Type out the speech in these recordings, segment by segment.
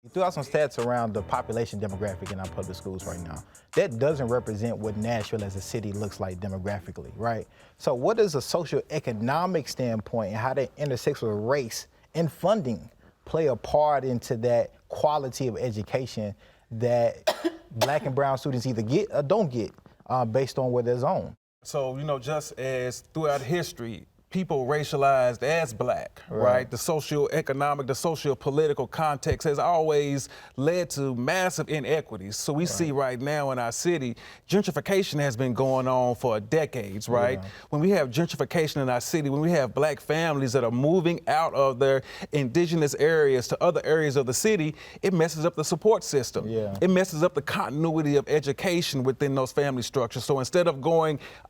You threw out some stats around the population demographic in our public schools right now. That doesn't represent what Nashville as a city looks like demographically, right? So what does a socioeconomic standpoint and how that intersects with race and funding play a part into that quality of education that Black and brown students either get or don't get based on where they're zoned? So, just as throughout history, people racialized as Black, right? The socioeconomic, the socio-political context has always led to massive inequities. So we see right now in our city, gentrification has been going on for decades, right? When we have gentrification in our city, when we have Black families that are moving out of their indigenous areas to other areas of the city, it messes up the support system. It messes up the continuity of education within those family structures. So instead of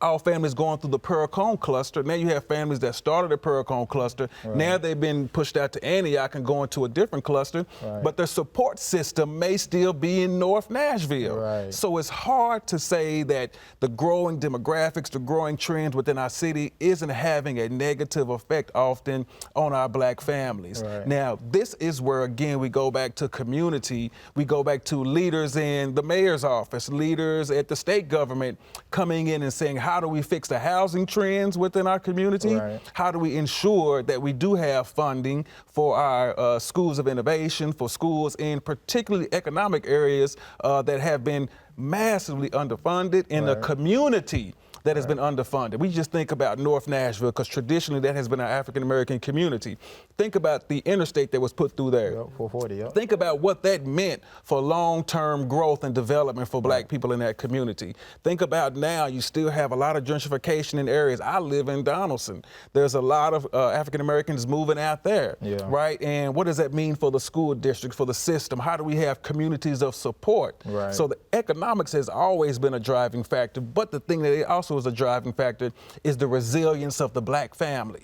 all families going through the Pearl-Cone cluster, now you have families that started at Pearl-Cone cluster. Now they've been pushed out to Antioch and going to a different cluster, but their support system may still be in North Nashville. So it's hard to say that the growing demographics, the growing trends within our city isn't having a negative effect often on our Black families. Now, this is where, again, we go back to community. We go back to leaders in the mayor's office, leaders at the state government coming in and saying, how do we fix the housing trends within our community? How do we ensure that we do have funding for our schools of innovation, for schools in particularly economic areas that have been massively underfunded in a community that has been underfunded. We just think about North Nashville, because traditionally that has been our African-American community. Think about the interstate that was put through there. 440, Think about what that meant for long-term growth and development for Black people in that community. Think about now, you still have a lot of gentrification in areas. I live in Donaldson. There's a lot of African-Americans moving out there, right? And what does that mean for the school districts, for the system? How do we have communities of support? So the economics has always been a driving factor, but the thing that it also is a driving factor is the resilience of the Black family.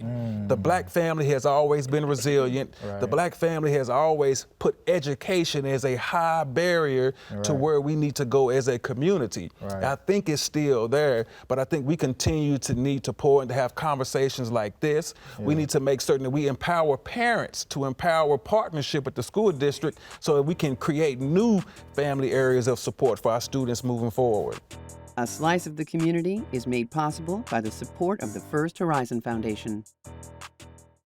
The Black family has always been resilient. The Black family has always put education as a high barrier to where we need to go as a community. I think it's still there, but I think we continue to need to pour and to have conversations like this. We need to make certain that we empower parents to empower partnership with the school district so that we can create new family areas of support for our students moving forward. A Slice of the Community is made possible by the support of the First Horizon Foundation.